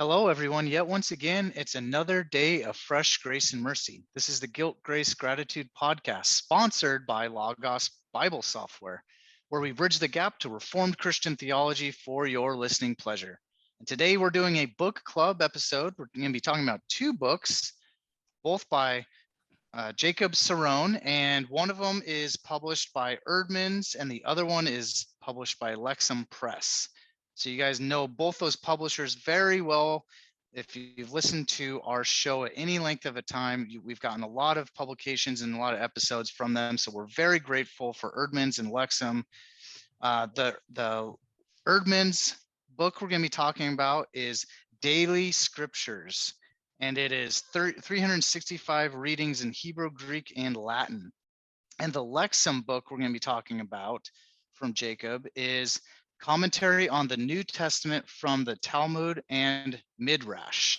Hello, everyone. Yet once again, it's another day of fresh grace and mercy. This is the Guilt, Grace, Gratitude podcast, sponsored by Logos Bible Software, where we bridge the gap to Reformed Christian theology for your listening pleasure. And today we're doing a book club episode. We're going to be talking about two books, both by Jacob Cerone, and one of them is published by Erdman's, and the other one is published by Lexham Press. So you guys know both those publishers very well. If you've listened to our show at any length of a time, we've gotten a lot of publications and a lot of episodes from them. So we're very grateful for Erdman's and Lexham. The Erdman's book we're going to be talking about is Daily Scriptures, and it is 365 readings in Hebrew, Greek, and Latin. And the Lexham book we're going to be talking about from Jacob is Commentary on the New Testament from the Talmud and Midrash.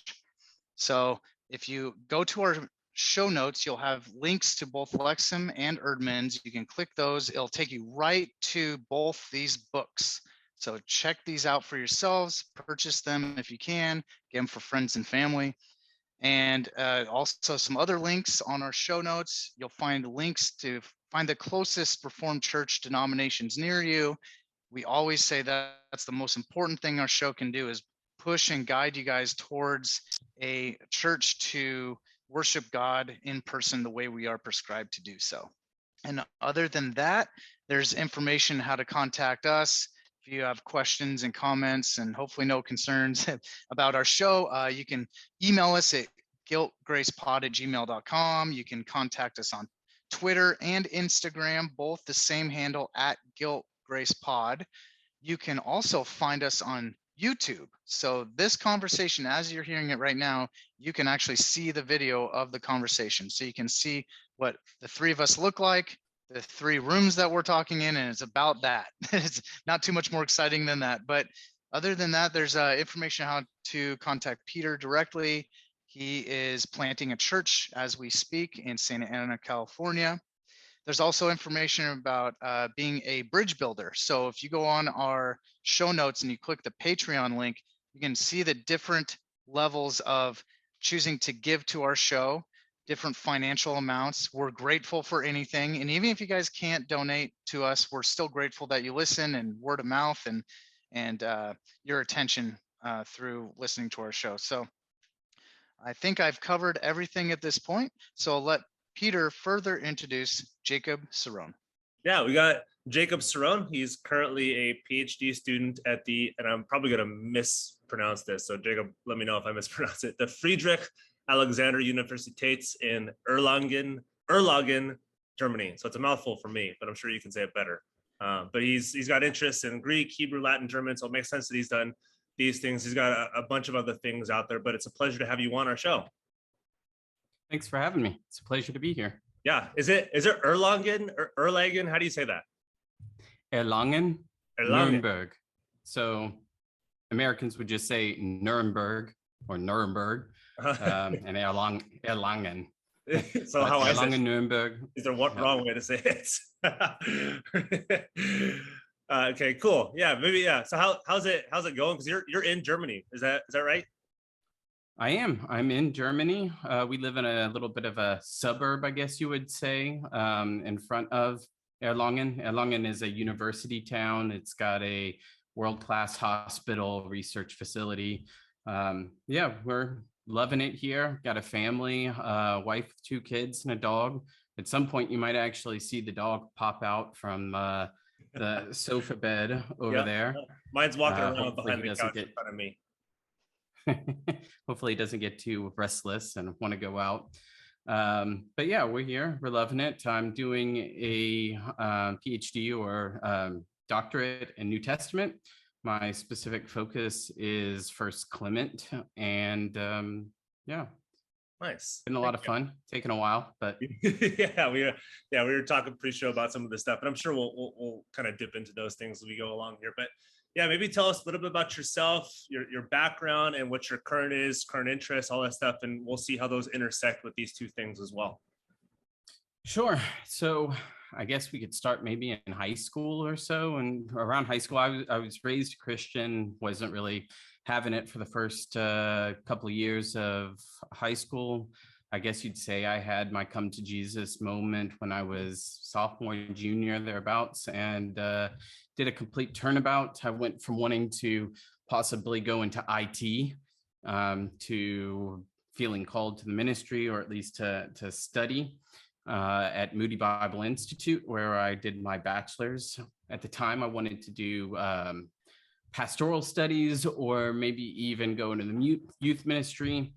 So if you go to our show notes, you'll have links to both Lexham and Erdman's. You can click those. It'll take you right to both these books. So check these out for yourselves, purchase them if you can, get them for friends and family. And also some other links on our show notes. You'll find links to find the closest Reformed church denominations near you. We always say that that's the most important thing our show can do, is push and guide you guys towards a church to worship God in person the way we are prescribed to do so. And other than that, there's information how to contact us. If you have questions and comments and hopefully no concerns about our show, you can email us at guiltgracepod@gmail.com. You can contact us on Twitter and Instagram, both the same handle at guiltgracepod. You can also find us on YouTube. So this conversation, as you're hearing it right now, you can actually see the video of the conversation. So you can see what the three of us look like, the three rooms that we're talking in, and it's about that. It's not too much more exciting than that. But other than that, there's information how to contact Peter directly. He is planting a church as we speak in Santa Ana, California. There's also information about being a bridge builder. So if you go on our show notes and you click the Patreon link, you can see the different levels of choosing to give to our show, different financial amounts. We're grateful for anything. And even if you guys can't donate to us, we're still grateful that you listen, and word of mouth and your attention through listening to our show. So I think I've covered everything at this point. So I'll let Peter further introduce Jacob Cerone. Yeah, we got Jacob Cerone. He's currently a PhD student at and I'm probably going to mispronounce this, so Jacob, let me know if I mispronounce it, the Friedrich Alexander Universitat in Erlangen, Germany. So it's a mouthful for me, but I'm sure you can say it better. But he's got interests in Greek, Hebrew, Latin, German, so it makes sense that he's done these things. He's got a bunch of other things out there, but it's a pleasure to have you on our show. Thanks for having me. It's a pleasure to be here. Yeah. Is it Erlangen or Erlangen? How do you say that? Erlangen. Nuremberg. So Americans would just say Nuremberg or Nuremberg, and Erlangen. So how is Erlangen, Nuremberg. Is there one wrong way to say it? Okay, cool. Yeah, maybe. Yeah. So how's it going? Because you're in Germany. Is that right? I am. I'm in Germany. We live in a little bit of a suburb, I guess you would say, in front of Erlangen. Erlangen is a university town. It's got a world-class hospital, research facility. Yeah, we're loving it here. Got a family, wife, 2 kids, and a dog. At some point, you might actually see the dog pop out from the sofa bed over there. Mine's walking around behind the couch in front of me. Hopefully he doesn't get too restless and want to go out. But yeah, we're here. We're loving it. I'm doing a PhD or doctorate in New Testament. My specific focus is First Clement, and yeah. Nice. Been a lot of fun. Taking a while, but yeah, we were talking pre-show about some of this stuff, and I'm sure we'll kind of dip into those things as we go along here. But yeah, maybe tell us a little bit about yourself, your background, and what your current interests, all that stuff, and we'll see how those intersect with these two things as well. Sure. So I guess we could start maybe in high school or so. And around high school, I was raised Christian, wasn't really having it for the first couple of years of high school. I guess you'd say I had my come to Jesus moment when I was sophomore, junior, thereabouts, and did a complete turnabout. I went from wanting to possibly go into IT to feeling called to the ministry, or at least to study at Moody Bible Institute, where I did my bachelor's. At the time, I wanted to do pastoral studies, or maybe even go into the youth ministry.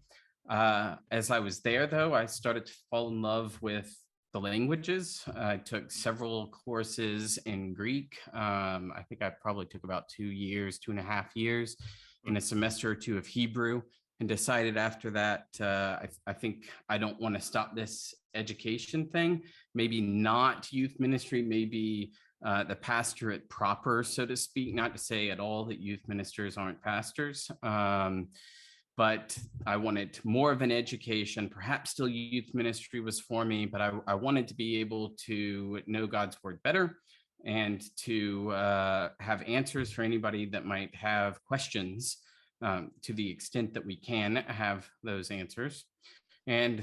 As I was there, though, I started to fall in love with the languages. I took several courses in Greek. I think I probably took about 2.5 years, and a semester or two of Hebrew, and decided after that, I think I don't want to stop this education thing. Maybe not youth ministry, maybe the pastorate proper, so to speak. Not to say at all that youth ministers aren't pastors. But I wanted more of an education. Perhaps still youth ministry was for me, but I wanted to be able to know God's word better, and to have answers for anybody that might have questions, to the extent that we can have those answers. And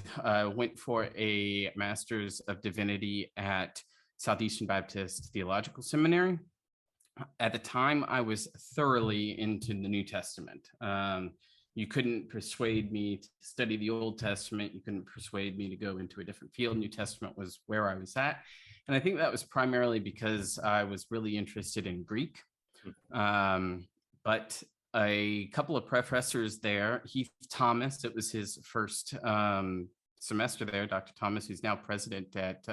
went for a Master's of Divinity at Southeastern Baptist Theological Seminary. At the time, I was thoroughly into the New Testament. You couldn't persuade me to study the Old Testament. You couldn't persuade me to go into a different field. New Testament was where I was at. And I think that was primarily because I was really interested in Greek. But a couple of professors there, Heath Thomas, it was his first semester there, Dr. Thomas, who's now president at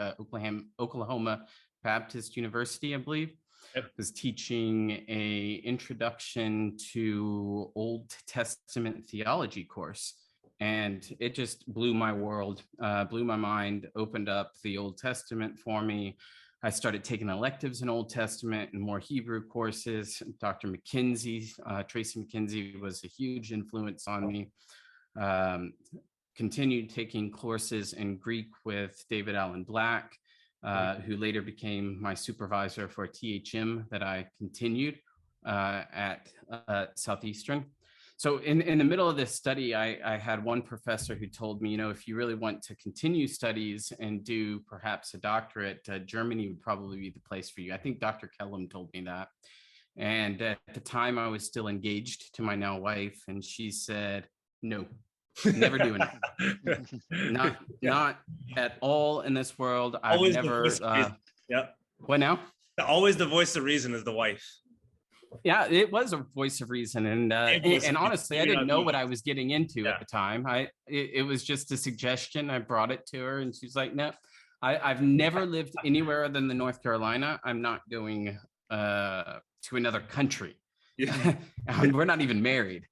Oklahoma Baptist University, I believe. Yep. Was teaching a introduction to Old Testament theology course, and it just blew my world, blew my mind, opened up the Old Testament for me. I started taking electives in Old Testament and more Hebrew courses. Dr. McKinsey, Tracy McKinsey, was a huge influence on me. Continued taking courses in Greek with David Allen Black, who later became my supervisor for THM that I continued at Southeastern. So in the middle of this study, I had one professor who told me, if you really want to continue studies and do perhaps a doctorate, Germany would probably be the place for you. I think Dr. Kellum told me that. And at the time, I was still engaged to my now wife, and she said, no. Never doing it. Not at all in this world. I've never. What now? Always the voice of reason is the wife. Yeah, it was a voice of reason, and honestly, I didn't know what I was getting into at the time. It was just a suggestion. I brought it to her, and she's like, "No, I've never lived anywhere other than North Carolina. I'm not going to another country." We're not even married.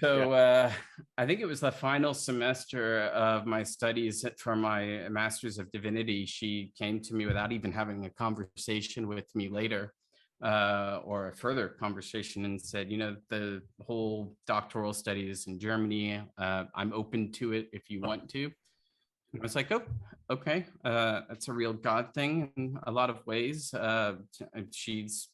So I think it was the final semester of my studies for my Master's of Divinity. She came to me without even having a conversation with me later, or a further conversation, and said, the whole doctoral studies in Germany, I'm open to it if you want to. I was like, oh, okay. That's a real God thing in a lot of ways. She's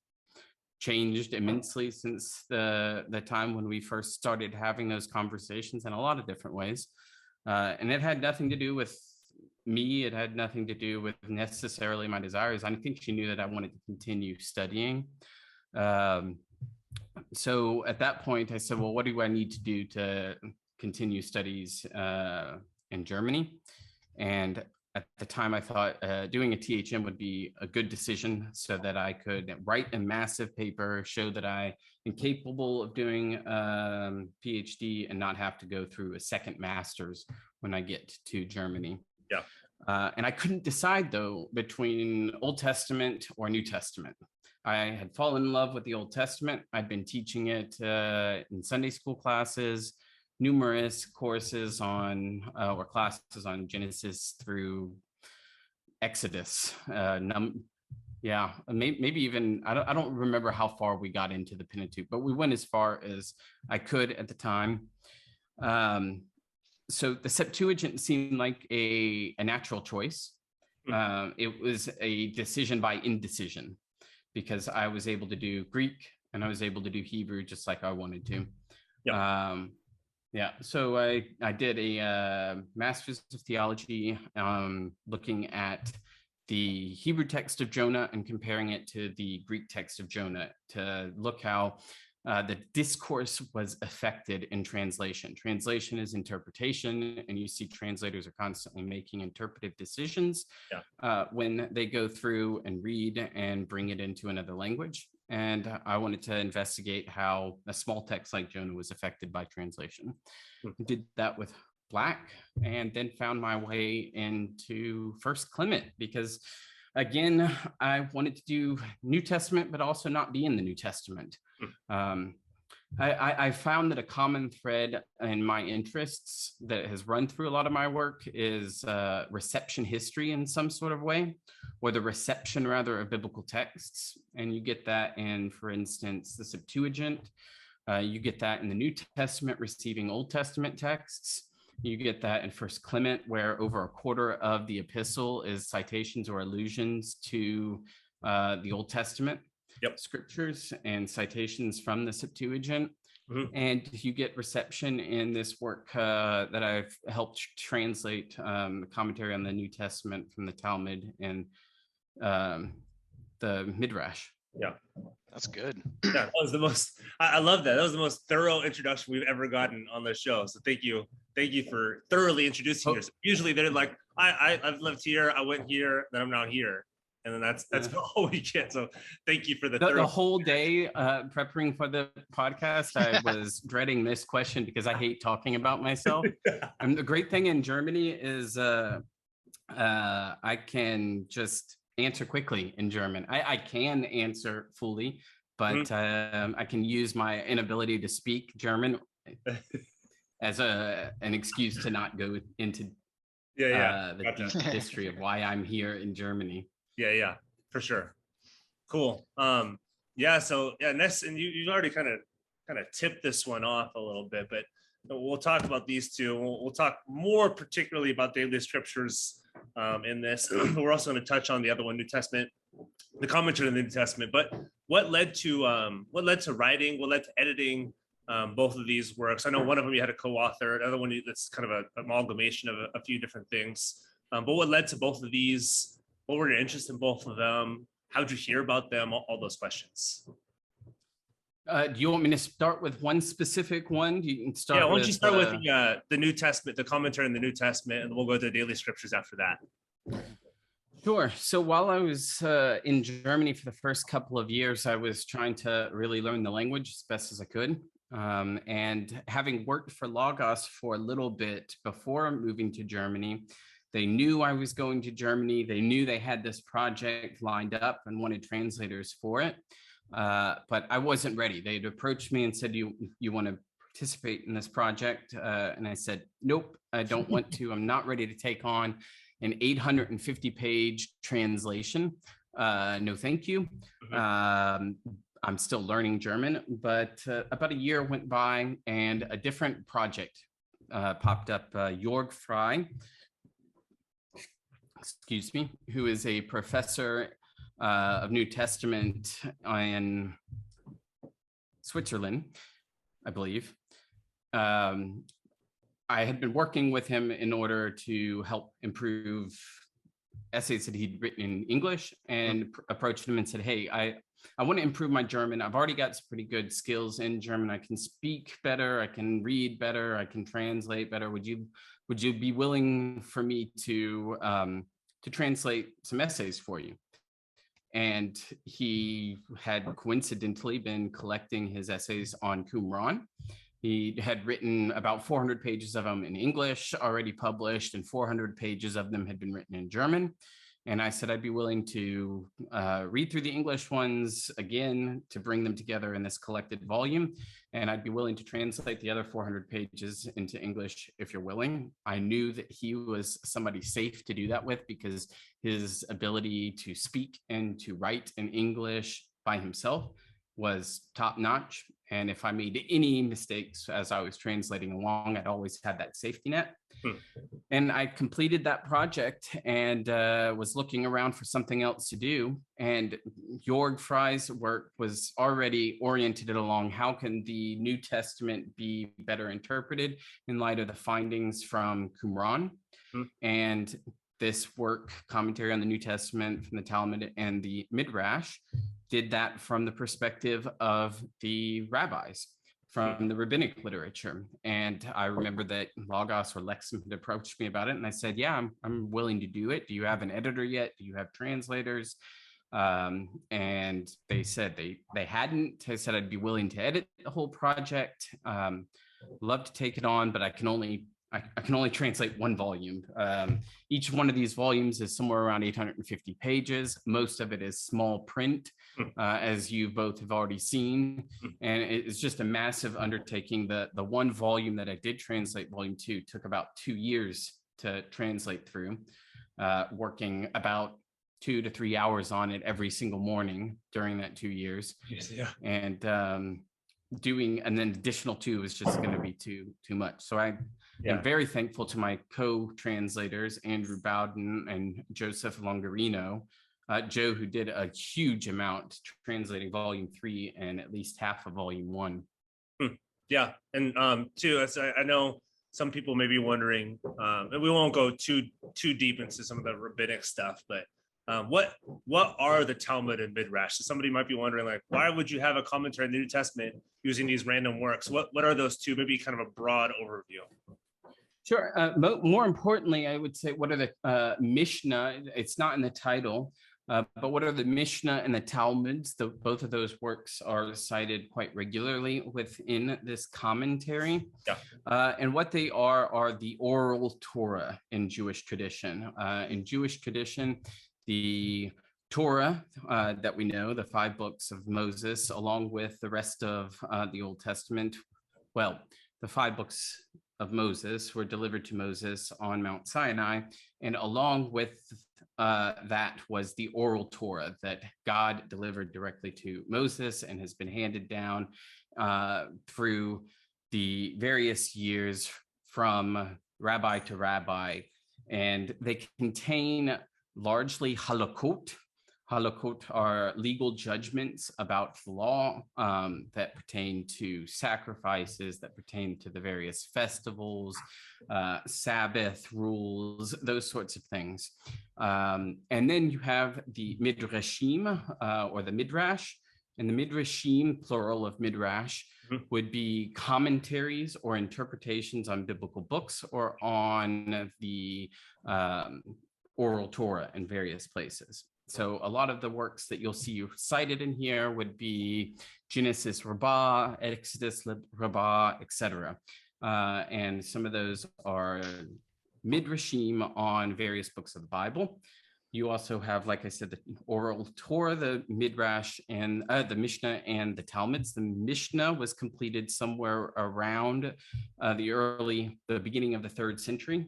changed immensely since the time when we first started having those conversations in a lot of different ways. And it had nothing to do with me. It had nothing to do with necessarily my desires. I think she knew that I wanted to continue studying. So at that point, I said, well, what do I need to do to continue studies in Germany? And at the time, I thought doing a THM would be a good decision, so that I could write a massive paper, show that I am capable of doing a PhD and not have to go through a second master's when I get to Germany. Yeah. And I couldn't decide, though, between Old Testament or New Testament. I had fallen in love with the Old Testament. I'd been teaching it in Sunday school classes, numerous courses on or classes on Genesis through Exodus. Maybe even I don't remember how far we got into the Pentateuch, but we went as far as I could at the time. So the Septuagint seemed like a natural choice. It was a decision by indecision, because I was able to do Greek and I was able to do Hebrew just like I wanted to. Yeah. Yeah, so I did a master's of theology, looking at the Hebrew text of Jonah and comparing it to the Greek text of Jonah to look how the discourse was affected in translation. Translation is interpretation, and you see translators are constantly making interpretive decisions when they go through and read and bring it into another language. And I wanted to investigate how a small text like Jonah was affected by translation. Did that with Black, and then found my way into First Clement because, again, I wanted to do New Testament, but also not be in the New Testament. I found that a common thread in my interests that has run through a lot of my work is reception history in some sort of way, or the reception rather of biblical texts. And you get that in, for instance, the Septuagint. You get that in the New Testament receiving Old Testament texts. You get that in First Clement, where over a quarter of the epistle is citations or allusions to the Old Testament scriptures and citations from the Septuagint. And you get reception in this work that I've helped translate, the commentary on the New Testament from the Talmud and the Midrash. Yeah. That's good. Yeah, that was the most, I love that. That was the most thorough introduction we've ever gotten on the show. So thank you. Thank you for thoroughly introducing yourself. Usually they're like, I've lived here, I went here, then I'm now here. And then that's all we get. So thank you for the whole day preparing for the podcast. I was dreading this question because I hate talking about myself. And the great thing in Germany is I can just answer quickly in German. I can answer fully, but I can use my inability to speak German as an excuse to not go into the deep history of why I'm here in Germany. Yeah, for sure. Cool. Next, and you already kind of tipped this one off a little bit, but we'll talk about these two. We'll talk more particularly about daily scriptures in this. We're also going to touch on the other one, New Testament, the commentary on the New Testament. But what led to writing? What led to editing both of these works? I know one of them you had a co-author, another one that's kind of an amalgamation of a few different things. But what led to both of these? What were your interests in both of them? How did you hear about them? All those questions. Do you want me to start with one specific one? You can start. Yeah, why don't you start with the New Testament, the commentary on the New Testament, and we'll go to the daily scriptures after that. Sure. So while I was in Germany for the first couple of years, I was trying to really learn the language as best as I could. And having worked for Logos for a little bit before moving to Germany, they knew I was going to Germany. They knew they had this project lined up and wanted translators for it. But I wasn't ready. They'd approached me and said, you want to participate in this project? And I said, nope, I don't want to. I'm not ready to take on an 850-page translation. No, thank you. I'm still learning German, but about a year went by and a different project popped up. Jörg Frey, who is a professor of New Testament in Switzerland, I believe. I had been working with him in order to help improve essays that he'd written in English, and approached him and said, hey, I want to improve my German. I've already got some pretty good skills in German. I can speak better. I can read better. I can translate better. Would you be willing for me to translate some essays for you? And he had coincidentally been collecting his essays on Qumran. He had written about 400 pages of them in English, already published, and 400 pages of them had been written in German. And I said I'd be willing to read through the English ones again to bring them together in this collected volume. And I'd be willing to translate the other 400 pages into English if you're willing. I knew that he was somebody safe to do that with because his ability to speak and to write in English by himself was top notch. And if I made any mistakes as I was translating along, I'd always had that safety net. And I completed that project and was looking around for something else to do. And Jörg Frei's work was already oriented along how can the New Testament be better interpreted in light of the findings from Qumran. And this work, commentary on the New Testament from the Talmud and the Midrash, did that from the perspective of the rabbis, from the rabbinic literature. And I remember that Logos or Lexham had approached me about it. And I said, yeah, I'm willing to do it. Do you have an editor yet? Do you have translators? And they said they hadn't. I said, I'd be willing to edit the whole project. Love to take it on, but I can only translate one volume. Each one of these volumes is somewhere around 850 pages. Most of it is small print, as you both have already seen. And it's just a massive undertaking. The one volume that I did translate, volume 2, took about 2 years to translate through, working about 2 to 3 hours on it every single morning during that 2 years. Yeah. And and then additional 2 was just going to be too much. So I'm very thankful to my co-translators, Andrew Bowden and Joseph Longarino, Joe, who did a huge amount translating volume 3 and at least half of volume 1. Yeah, and too, as I know some people may be wondering, and we won't go too deep into some of the rabbinic stuff, but what are the Talmud and Midrash? So somebody might be wondering, like, why would you have a commentary on the New Testament using these random works? What are those two? Maybe kind of a broad overview. Sure. More importantly, I would say, what are the Mishnah? It's not in the title, but what are the Mishnah and the Talmuds? Both of those works are cited quite regularly within this commentary. Yeah. And what they are the oral Torah in Jewish tradition. In Jewish tradition, the Torah that we know, the 5 books of Moses, along with the rest of the Old Testament, well, the 5 books of Moses were delivered to Moses on Mount Sinai, and along with that was the oral Torah that God delivered directly to Moses and has been handed down through the various years from rabbi to rabbi, and they contain largely halakot. Halakot are legal judgments about the law that pertain to sacrifices, that pertain to the various festivals, Sabbath rules, those sorts of things. And then you have the Midrashim or the Midrash, and the Midrashim, plural of Midrash, would be commentaries or interpretations on biblical books or on the oral Torah in various places. So a lot of the works that you'll see cited in here would be Genesis Rabbah, Exodus Rabbah, etc. And some of those are Midrashim on various books of the Bible. You also have, like I said, the oral Torah, the Midrash, and the Mishnah and the Talmuds. The Mishnah was completed somewhere around the beginning of the 3rd century.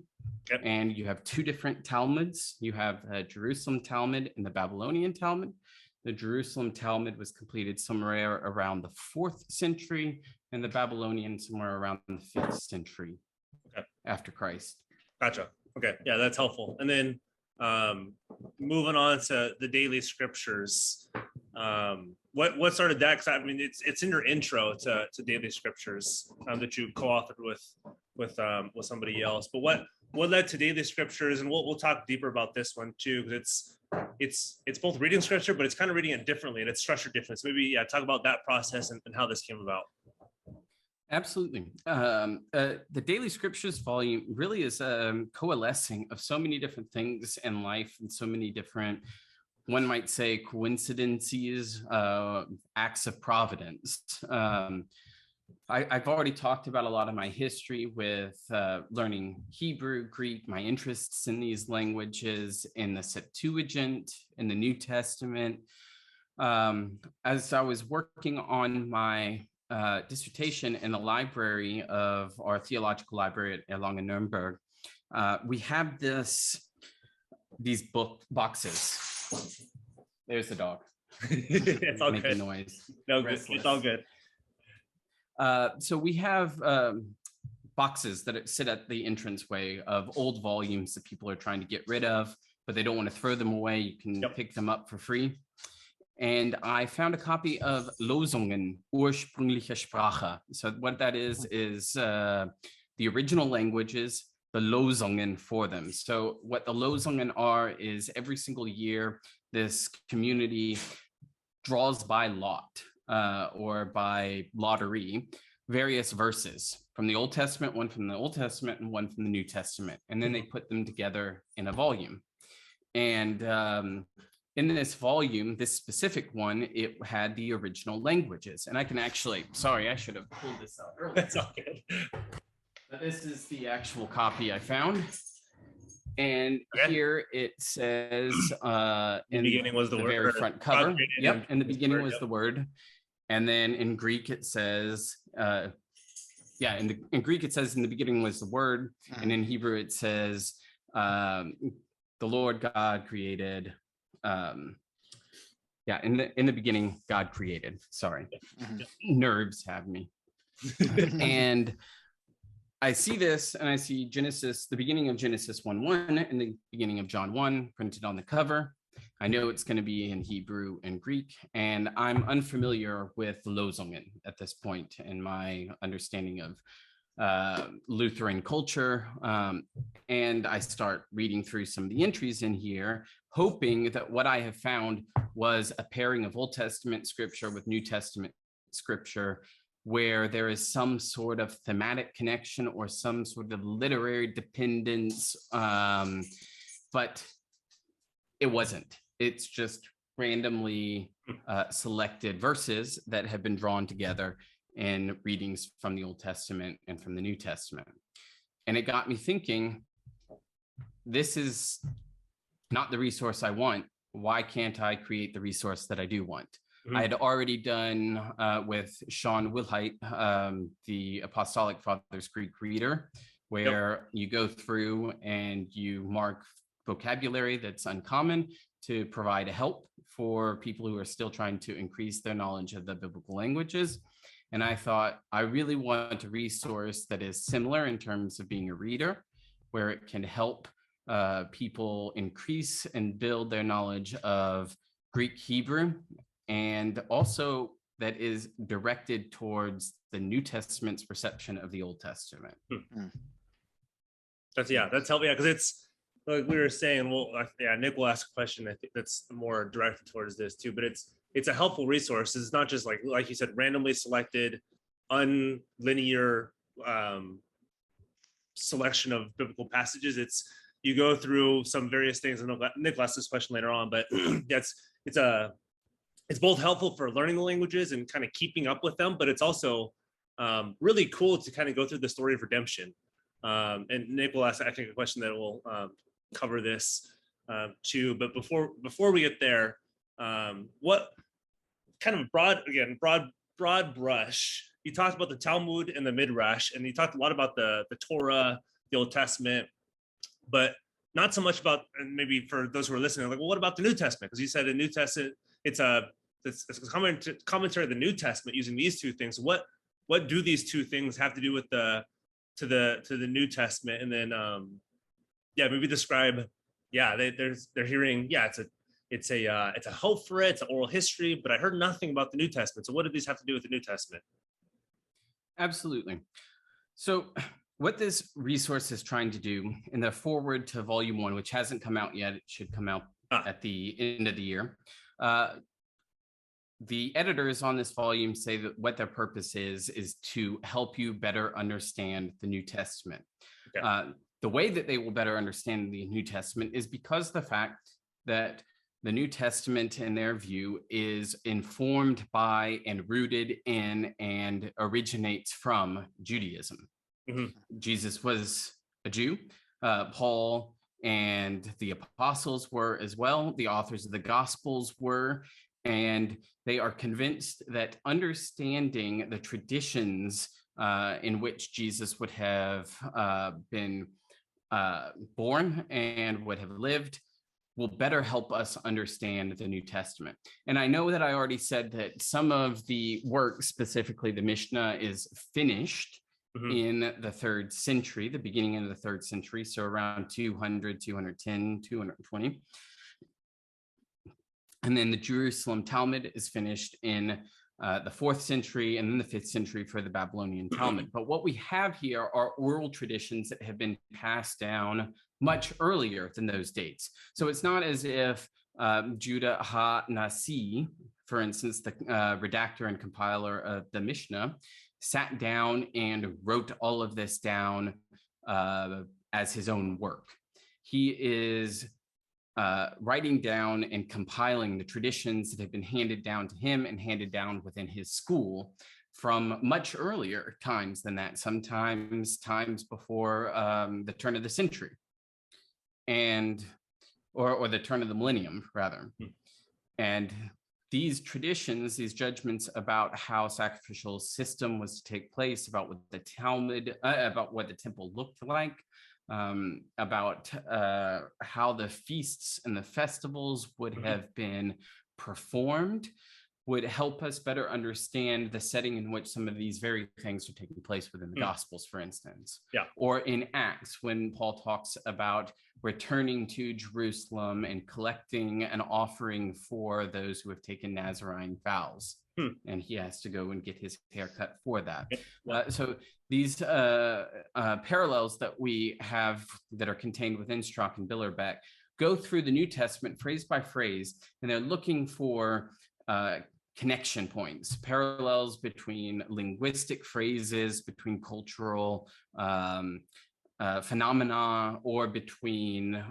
Yep. And you have 2 different Talmuds. You have Jerusalem Talmud and the Babylonian Talmud. The Jerusalem Talmud was completed somewhere around the 4th century, and the Babylonian somewhere around the 5th century after Christ. Gotcha. Okay, yeah, that's helpful. And then moving on to the daily scriptures, what started that? Because I mean, it's in your intro to daily scriptures that you co-authored with somebody else. But what led to daily scriptures, and we'll talk deeper about this one too, because it's both reading scripture, but it's kind of reading it differently and it's structured differently. So maybe talk about that process and how this came about. Absolutely. The Daily Scriptures volume really is a coalescing of so many different things in life and so many different, one might say, coincidences, acts of providence. I've already talked about a lot of my history with learning Hebrew, Greek, my interests in these languages, in the Septuagint, in the New Testament. As I was working on my dissertation in the library of our theological library at Erlangen-Nuremberg, we have these book boxes. There's the dog. It's all making good. Noise. No, good. It's all good. So we have boxes that sit at the entranceway of old volumes that people are trying to get rid of, but they don't want to throw them away. You can pick them up for free. And I found a copy of Losungen, ursprüngliche Sprache. So what that is the original languages, the Losungen for them. So what the Losungen are is every single year, this community draws by lot or by lottery various verses from the Old Testament, one from the Old Testament and one from the New Testament. And then they put them together in a volume. And in this volume, this specific one, it had the original languages. And I can actually, sorry, I should have pulled this out earlier. That's all good. But this is the actual copy I found. And here it says in the beginning was the word, very front cover. Yep, in the beginning was the word. And then in Greek it says, in Greek it says in the beginning was the word. And in Hebrew it says, the Lord God created, in the beginning God created. Sorry, nerves have me. And I see this and I see Genesis, the beginning of Genesis 1:1 and the beginning of John 1 printed on the cover. I know it's going to be in Hebrew and Greek, and I'm unfamiliar with Losungen at this point in my understanding of Lutheran culture. And I start reading through some of the entries in here, hoping that what I have found was a pairing of Old Testament scripture with New Testament scripture, where there is some sort of thematic connection or some sort of literary dependence, but it wasn't. It's just randomly selected verses that have been drawn together in readings from the Old Testament and from the New Testament. And it got me thinking, this is not the resource I want. Why can't I create the resource that I do want? I had already done with Sean Wilhite, the Apostolic Fathers Greek Reader, where you go through and you mark vocabulary that's uncommon to provide a help for people who are still trying to increase their knowledge of the biblical languages. And I thought, I really want a resource that is similar in terms of being a reader, where it can help people increase and build their knowledge of Greek Hebrew, and also that is directed towards the New Testament's perception of the Old Testament. That's helpful, because it's like we were saying. Well, Nick will ask a question. I think that's more directed towards this too, but it's a helpful resource. It's not just like you said, randomly selected, unlinear selection of biblical passages. You go through some various things, and Nick will ask this question later on, but it's both helpful for learning the languages and kind of keeping up with them, but it's also really cool to kind of go through the story of redemption. And Nick will ask, I think, a question that will cover this too. But before we get there, what kind of broad brush? You talked about the Talmud and the Midrash, and you talked a lot about the Torah, the Old Testament, but not so much about, and maybe for those who are listening, like, well, what about the New Testament? Because you said in New Testament, it's a commentary of the New Testament using these two things. What do these two things have to do with the New Testament? And then maybe describe. They're hearing. It's a hope for it. It's an oral history, but I heard nothing about the New Testament. So what do these have to do with the New Testament? Absolutely. So what this resource is trying to do in the foreword to volume 1, which hasn't come out yet, it should come out at the end of the year. The editors on this volume say that what their purpose is to help you better understand the New Testament. Okay. The way that they will better understand the New Testament is because of the fact that the New Testament, in their view, is informed by and rooted in and originates from Judaism. Jesus was a Jew. Paul and the apostles were as well. The authors of the Gospels were. And they are convinced that understanding the traditions in which Jesus would have been born and would have lived will better help us understand the New Testament. And I know that I already said that some of the work, specifically the Mishnah, is finished in the 3rd century, the beginning of the 3rd century, so around 200, 210, 220. And then the Jerusalem Talmud is finished in the 4th century, and then the 5th century for the Babylonian Talmud. But what we have here are oral traditions that have been passed down much earlier than those dates. So it's not as if Judah ha-Nasi, for instance, the redactor and compiler of the Mishnah, sat down and wrote all of this down as his own work. He is writing down and compiling the traditions that have been handed down to him and handed down within his school from much earlier times than that, sometimes times before the turn of the century, and or the turn of the millennium, rather. And these traditions, these judgments about how sacrificial system was to take place, about what the Talmud, about what the temple looked like, about how the feasts and the festivals would have been performed, would help us better understand the setting in which some of these very things are taking place within the Gospels, for instance. Yeah. Or in Acts, when Paul talks about returning to Jerusalem and collecting an offering for those who have taken Nazarene vows. And he has to go and get his haircut for that. So these parallels that we have that are contained within Strauch and Billerbeck go through the New Testament phrase by phrase, and they're looking for connection points, parallels between linguistic phrases, between cultural phenomena, or between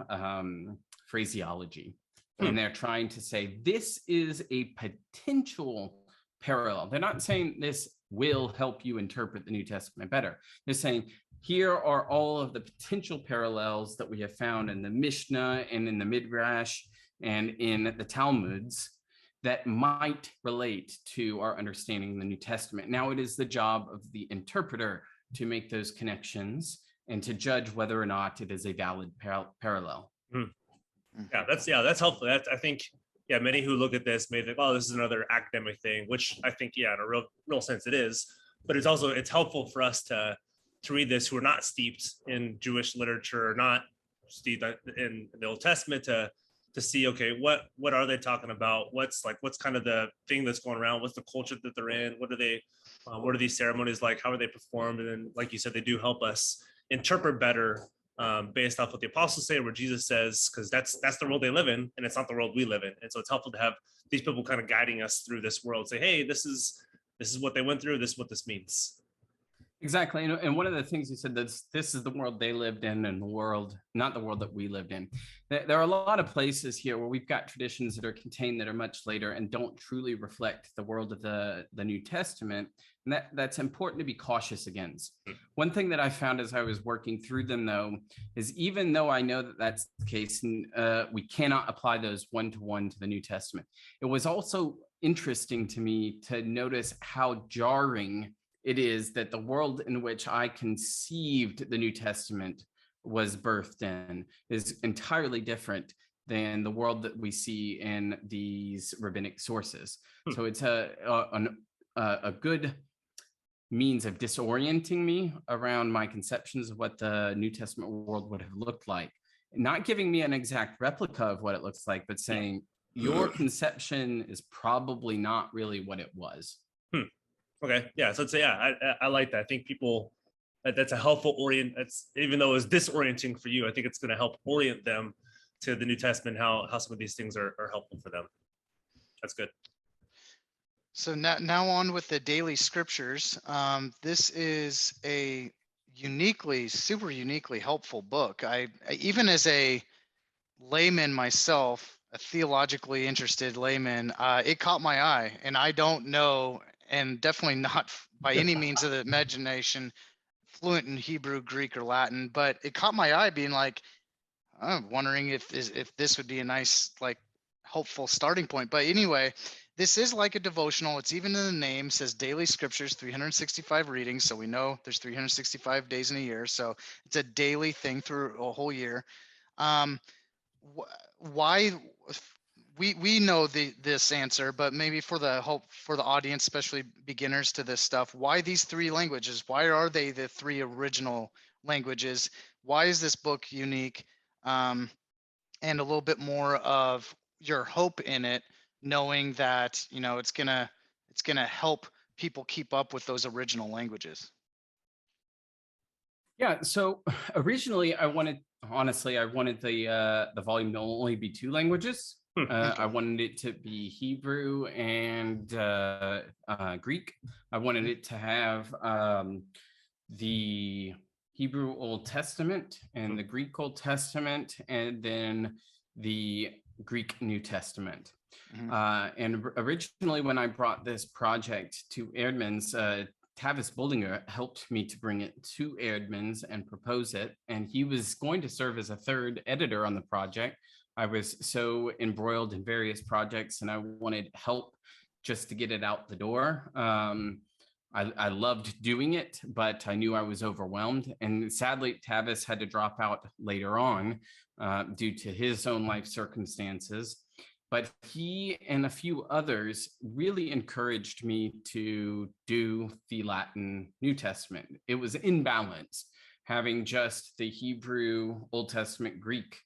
phraseology. And they're trying to say, this is a potential parallel. They're not saying this will help you interpret the New Testament better. They're saying, here are all of the potential parallels that we have found in the Mishnah and in the Midrash and in the Talmuds that might relate to our understanding the New Testament. Now it is the job of the interpreter to make those connections and to judge whether or not it is a valid parallel. Yeah, that's helpful. I think, many who look at this may think, oh, this is another academic thing, which I think, in a real sense it is. But it's helpful for us to read this who are not steeped in Jewish literature, or not steeped in the Old Testament, to see, okay, what are they talking about? What's kind of the thing that's going around? What's the culture that they're in? What are these ceremonies like? How are they performed? And then, like you said, they do help us interpret better based off what the apostles say or what Jesus says, because that's the world they live in, and it's not the world we live in. And so it's helpful to have these people kind of guiding us through this world, say, hey, this is what they went through, this is what this means. Exactly. And one of the things you said, this is the world they lived in, and the world, not the world that we lived in. There are a lot of places here where we've got traditions that are contained that are much later and don't truly reflect the world of the New Testament. And that's important to be cautious against. One thing that I found as I was working through them, though, is even though I know that that's the case, and we cannot apply those one-to-one to the New Testament, it was also interesting to me to notice how jarring it is that the world in which I conceived the New Testament was birthed in is entirely different than the world that we see in these rabbinic sources. So it's a good means of disorienting me around my conceptions of what the New Testament world would have looked like. Not giving me an exact replica of what it looks like, but saying your conception is probably not really what it was. Okay, yeah, so I like that. I think people, that's a helpful even though it's disorienting for you, I think it's going to help orient them to the New Testament, how some of these things are helpful for them. That's good. So now on with the daily scriptures. This is a super uniquely helpful book. I even as a layman myself, a theologically interested layman, it caught my eye, and I don't know, and definitely not by any means of the imagination fluent in Hebrew, Greek, or Latin, but it caught my eye being like, I'm wondering if this would be a nice, like, helpful starting point. But anyway, this is like a devotional. It's even in the name, says daily scriptures, 365 readings. So we know there's 365 days in a year. So it's a daily thing through a whole year. why we know this answer, but maybe for the audience, especially beginners to this stuff, why these three languages? Why are they the three original languages? Why is this book unique? And a little bit more of your hope in it, knowing that it's gonna help people keep up with those original languages. Yeah, so originally I wanted the volume to only be two languages. I wanted it to be Hebrew and Greek. I wanted it to have the Hebrew Old Testament and the Greek Old Testament, and then the Greek New Testament. And originally, when I brought this project to Eerdmans, Tavis Bullinger helped me to bring it to Eerdmans and propose it. And he was going to serve as a third editor on the project. I was so embroiled in various projects and I wanted help just to get it out the door. I loved doing it, but I knew I was overwhelmed. And sadly, Tavis had to drop out later on due to his own life circumstances. But he and a few others really encouraged me to do the Latin New Testament. It was in balance, having just the Hebrew Old Testament, Greek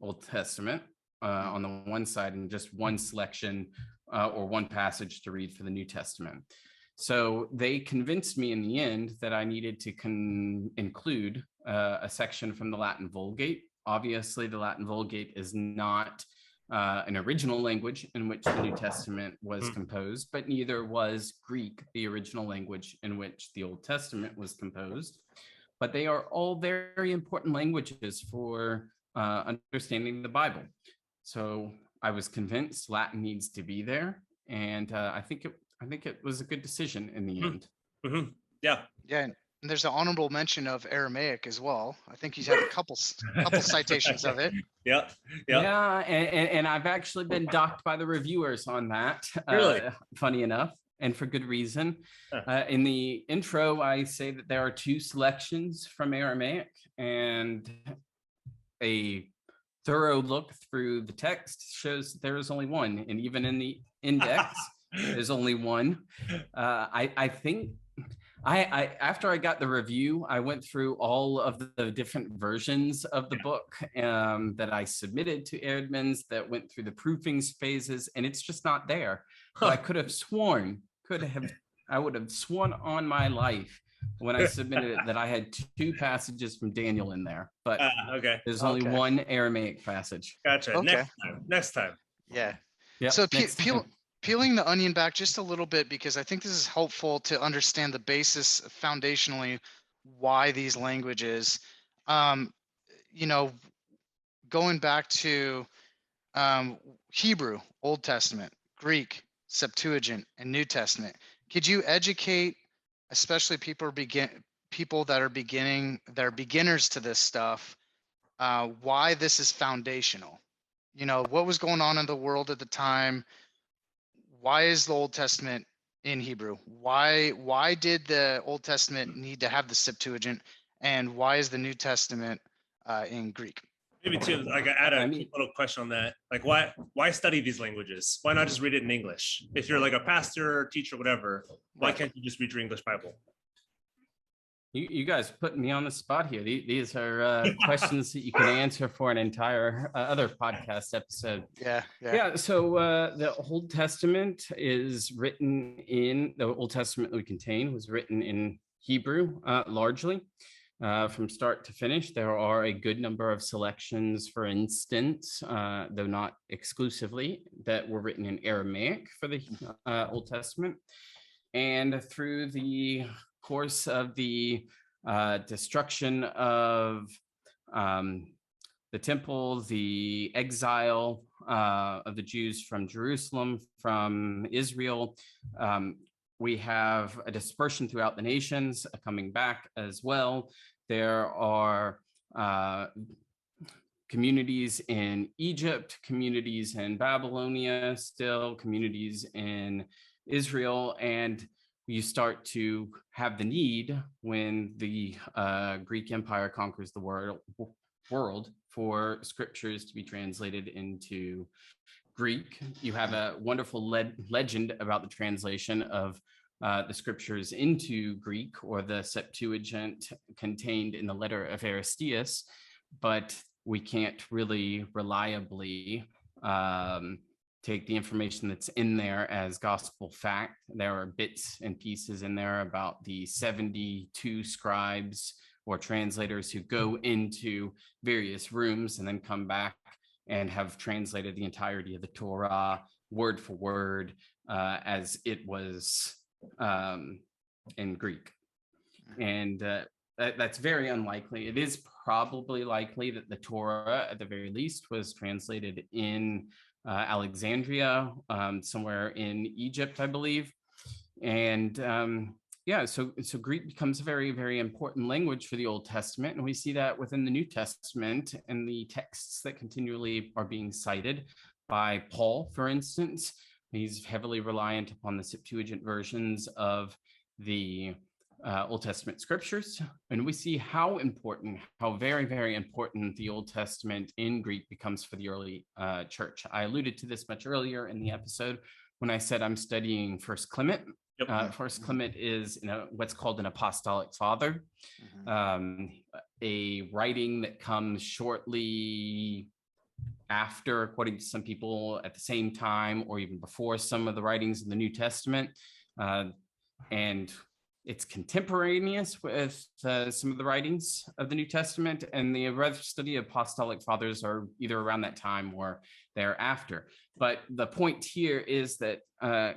Old Testament on the one side, and just one selection or one passage to read for the New Testament. So they convinced me in the end that I needed to include a section from the Latin Vulgate. Obviously, the Latin Vulgate is not an original language in which the New Testament was composed, but neither was Greek, the original language in which the Old Testament was composed. But they are all very important languages for understanding the Bible. So I was convinced Latin needs to be there, and I think it was a good decision in the end. Yeah. And there's an honorable mention of Aramaic as well. I think he's had a couple citations of it. Yeah. And I've actually been docked by the reviewers on that. Really? Funny enough, and for good reason. In the intro, I say that there are two selections from Aramaic, and a thorough look through the text shows that there is only one. And even in the index, there's only one. I think after I got the review, I went through all of the different versions of the book that I submitted to Eerdmans that went through the proofing phases, and it's just not there. But I could have sworn, I would have sworn on my life when I submitted it that I had two passages from Daniel in there, but there's only one Aramaic passage. Gotcha. Okay. Next time. Yeah. Yep. So peeling the onion back just a little bit, because I think this is helpful to understand the basis foundationally why these languages, going back to Hebrew, Old Testament, Greek, Septuagint, and New Testament. Could you educate, especially people that are beginners to this stuff, why this is foundational? What was going on in the world at the time? Why is the Old Testament in Hebrew? Why did the Old Testament need to have the Septuagint, and why is the New Testament in Greek? Maybe too, like I add a little question on that. Like, why study these languages? Why not just read it in English? If you're like a pastor, teacher, whatever, why can't you just read your English Bible? You guys putting me on the spot here. These are questions that you can answer for an entire other podcast episode. Yeah. So the Old Testament is written in the Old Testament that we contain was written in Hebrew largely from start to finish. There are a good number of selections, for instance, though not exclusively, that were written in Aramaic for the Old Testament. And through the course of the destruction of the temple, the exile of the Jews from Jerusalem, from Israel, we have a dispersion throughout the nations coming back as well. There are communities in Egypt, communities in Babylonia, still communities in Israel, and you start to have the need when the Greek Empire conquers the world world for scriptures to be translated into Greek. You have a wonderful legend about the translation of the scriptures into Greek, or the Septuagint contained in the letter of Aristeas, but we can't really reliably take the information that's in there as gospel fact. There are bits and pieces in there about the 72 scribes or translators who go into various rooms and then come back and have translated the entirety of the Torah word for word as it was in Greek. And that's very unlikely. It is probably likely that the Torah, at the very least, was translated in Alexandria, somewhere in Egypt, I believe. And so Greek becomes a very, very important language for the Old Testament. And we see that within the New Testament and the texts that continually are being cited by Paul, for instance. He's heavily reliant upon the Septuagint versions of the Old Testament scriptures. And we see how very, very important the Old Testament in Greek becomes for the early church. I alluded to this much earlier in the episode when I said I'm studying First Clement. Yep. First Clement is what's called an apostolic father, a writing that comes shortly after, according to some people, at the same time or even before some of the writings in the New Testament. And it's contemporaneous with some of the writings of the New Testament, and the study of apostolic fathers are either around that time or thereafter. But the point here is that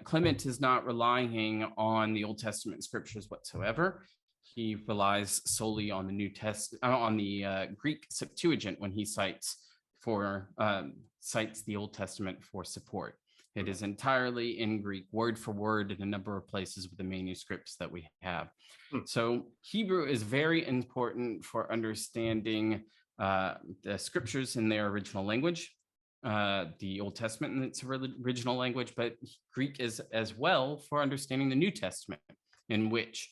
Clement is not relying on the Old Testament scriptures whatsoever. He relies solely on the Greek Septuagint when he cites the Old Testament for support. It is entirely in Greek, word for word, in a number of places with the manuscripts that we have. So Hebrew is very important for understanding the scriptures in their original language, the Old Testament in its original language, but Greek is as well for understanding the New Testament, in which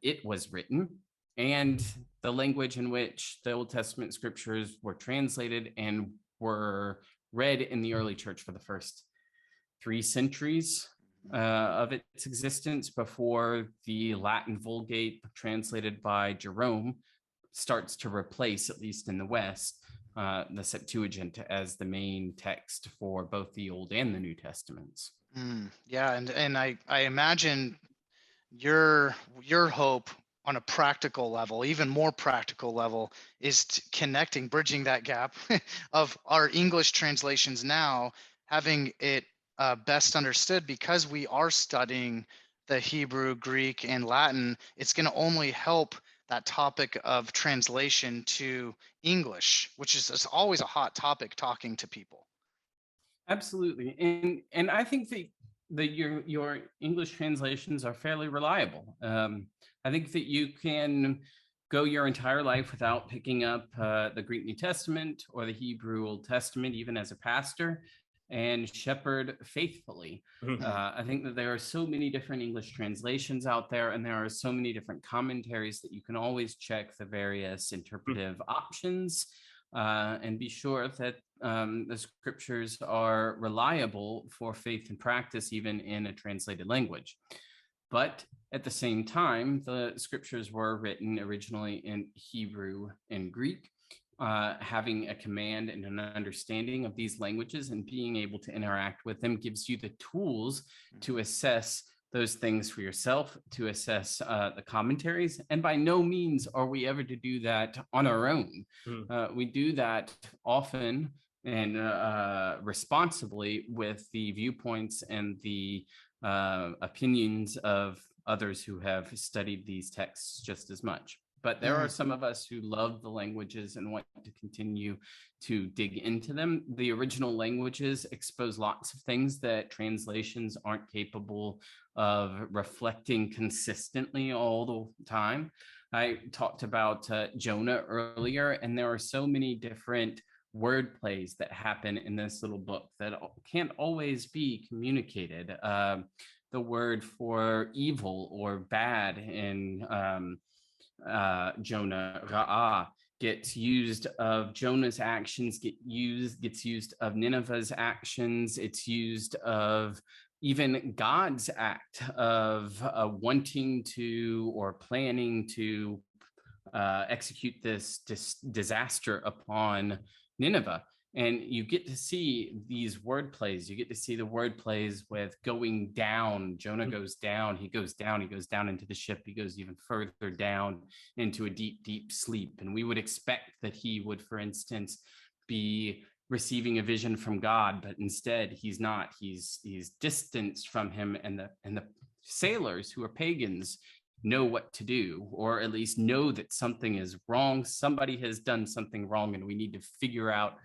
it was written, and the language in which the Old Testament scriptures were translated and were read in the early church for the first 3 centuries of its existence, before the Latin Vulgate, translated by Jerome, starts to replace, at least in the West, the Septuagint as the main text for both the Old and the New Testaments. Yeah, and I imagine your hope on a practical level, even more practical level, is bridging that gap of our English translations now, having it best understood, because we are studying the Hebrew, Greek, and Latin. It's going to only help that topic of translation to English, which is always a hot topic talking to people. Absolutely, and I think that your English translations are fairly reliable. I think that you can go your entire life without picking up the Greek New Testament or the Hebrew Old Testament, even as a pastor, and shepherd faithfully. I think that there are so many different English translations out there, and there are so many different commentaries that you can always check the various interpretive options and be sure that the scriptures are reliable for faith and practice, even in a translated language. But at the same time, the scriptures were written originally in Hebrew and Greek. Having a command and an understanding of these languages and being able to interact with them gives you the tools to assess those things for yourself, to assess the commentaries. And by no means are we ever to do that on our own. We do that often and responsibly with the viewpoints and the opinions of others who have studied these texts just as much. But there are some of us who love the languages and want to continue to dig into them. The original languages expose lots of things that translations aren't capable of reflecting consistently all the time. I talked about Jonah earlier, and there are so many different word plays that happen in this little book that can't always be communicated. The word for evil or bad in Jonah, ra'ah, gets used of Jonah's actions, gets used of Nineveh's actions. It's used of even God's act of wanting to or planning to execute this disaster upon Nineveh. And you get to see these word plays. You get to see the word plays with going down. Jonah goes down, he goes down into the ship. He goes even further down into a deep, deep sleep. And we would expect that he would, for instance, be receiving a vision from God, but instead he's not. He's distanced from him, and the sailors, who are pagans, know what to do, or at least know that something is wrong. Somebody has done something wrong, and we need to figure out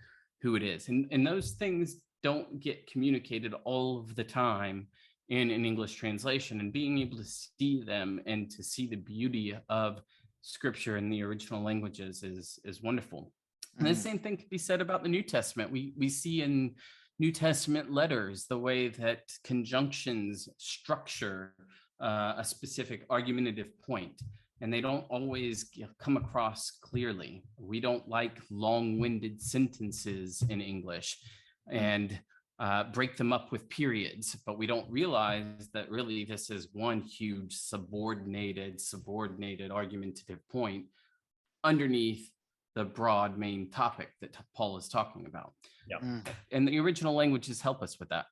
who it is. And those things don't get communicated all of the time in an English translation, and being able to see them and to see the beauty of scripture in the original languages is wonderful. And the same thing can be said about the New Testament. We see in New Testament letters the way that conjunctions structure a specific argumentative point, and they don't always come across clearly. We don't like long-winded sentences in English and break them up with periods, but we don't realize that really this is one huge subordinated argumentative point underneath the broad main topic that Paul is talking about. Yeah. And the original languages help us with that.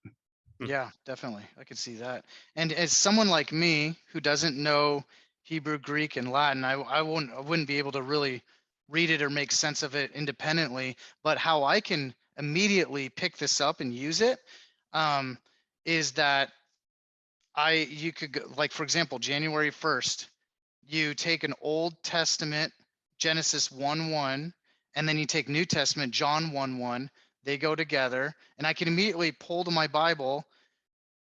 Yeah, definitely. I could see that. And as someone like me who doesn't know Hebrew, Greek, and Latin, I wouldn't be able to really read it or make sense of it independently. But how I can immediately pick this up and use it is that you could go, like, for example, January 1st, you take an Old Testament Genesis 1:1, and then you take New Testament John 1:1. They go together, and I can immediately pull to my Bible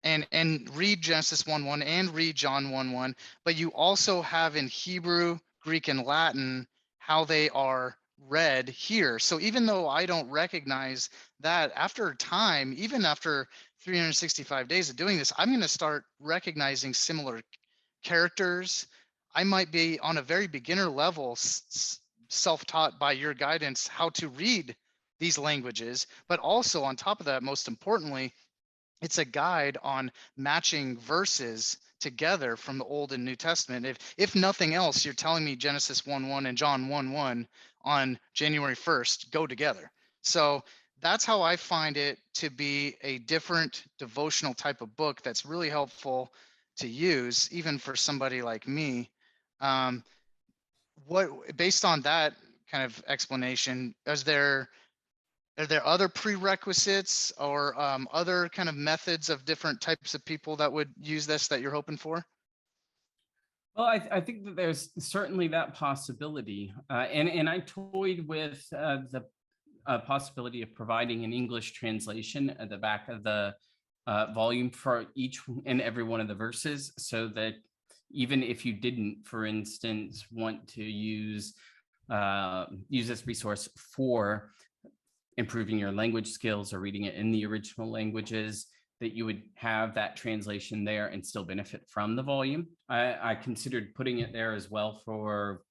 and read Genesis 1:1 and read John 1:1. But you also have in Hebrew, Greek, and Latin how they are read here. So even though I don't recognize that, after time, even after 365 days of doing this, I'm going to start recognizing similar characters. I might be on a very beginner level, self-taught by your guidance, how to read these languages, but also on top of that, most importantly, it's a guide on matching verses together from the Old and New Testament. If nothing else, you're telling me Genesis 1:1 and John 1:1 on January 1st go together. So that's how I find it to be a different devotional type of book that's really helpful to use, even for somebody like me. Based on that kind of explanation, are there other prerequisites or other kind of methods of different types of people that would use this that you're hoping for? Well, I think that there's certainly that possibility. And I toyed with the possibility of providing an English translation at the back of the volume for each and every one of the verses, so that even if you didn't, for instance, want to use this resource for improving your language skills or reading it in the original languages, that you would have that translation there and still benefit from the volume. I considered putting it there as well for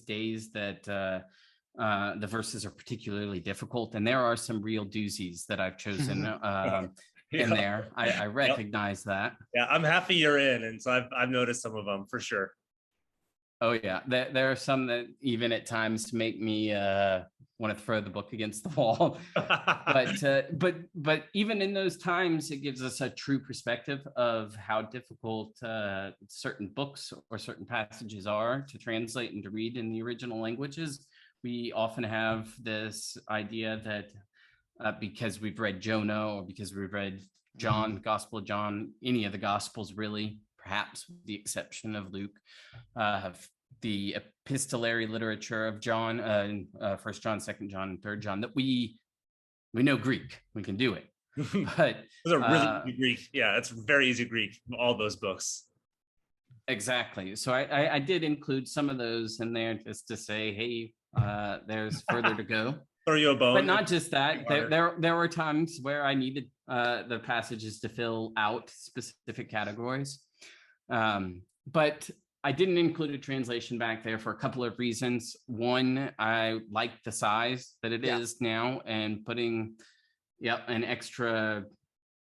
days that the verses are particularly difficult. And there are some real doozies that I've chosen in there. I recognize that. Yeah, I'm happy you're in. And so I've noticed some of them for sure. Oh yeah, there are some that even at times make me want to throw the book against the wall. But even in those times, it gives us a true perspective of how difficult certain books or certain passages are to translate and to read in the original languages. We often have this idea that because we've read Jonah or because we've read John, Gospel of John, any of the Gospels really, perhaps with the exception of Luke, have the epistolary literature of John, 1 John, 2 John, and 3 John, that we know Greek, we can do it. But those are really easy Greek. Yeah, it's very easy Greek, all those books. Exactly. So I did include some of those in there just to say, hey, there's further to go. Throw you a bone. But not just that. There were times where I needed the passages to fill out specific categories. But I didn't include a translation back there for a couple of reasons. One, I like the size that it is now, and putting an extra,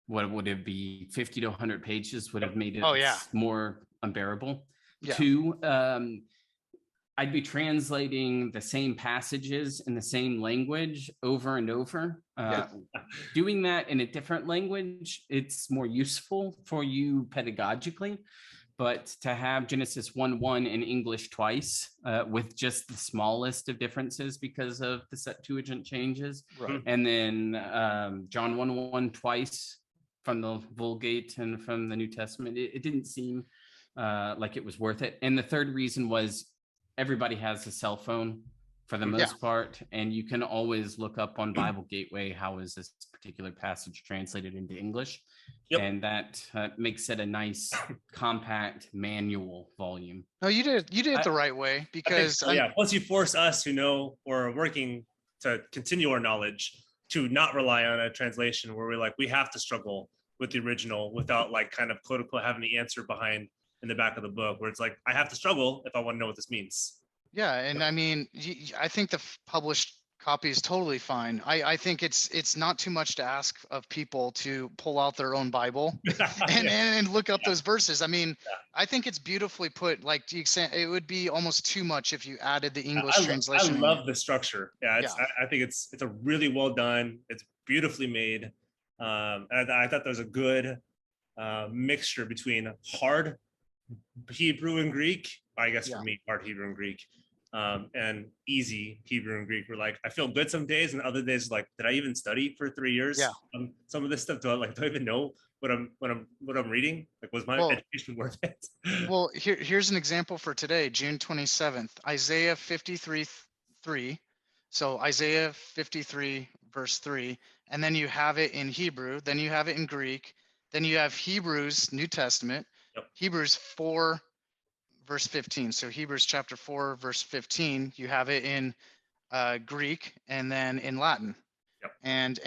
what would it be, 50 to 100 pages would have made it more unbearable. Yeah. Two, I'd be translating the same passages in the same language over and over. Doing that in a different language, it's more useful for you pedagogically. But to have Genesis 1:1 in English twice with just the smallest of differences because of the Septuagint changes, and then John 1:1 twice from the Vulgate and from the New Testament, it didn't seem like it was worth it. And the third reason was everybody has a cell phone for the most part, and you can always look up on Bible Gateway, how is this particular passage translated into English? And that makes it a nice compact manual volume. No, you did it the right way, because Plus you force us who know or are working to continue our knowledge to not rely on a translation where we're like, we have to struggle with the original without like kind of quote unquote having the answer behind in the back of the book, where it's like, I have to struggle if I want to know what this means. Yeah, and I mean, I think the published copy is totally fine. I think it's not too much to ask of people to pull out their own Bible and look up those verses. I mean, I think it's beautifully put. Like, it would be almost too much if you added the English translation. I love the structure. I think it's a really well done. It's beautifully made. And I thought there was a good mixture between hard Hebrew and Greek. I guess for me, hard Hebrew and Greek. And easy Hebrew and Greek. Were like, I feel good some days, and other days like, did I even study for 3 years? Some of this stuff, do I even know what I'm reading? Like, was my education worth it? Well, here's an example for today, June 27th, Isaiah 53:3. So Isaiah 53 verse 3, and then you have it in Hebrew, then you have it in Greek, then you have Hebrews New Testament, Hebrews 4 verse 15. So Hebrews chapter 4 verse 15, you have it in Greek and then in Latin. And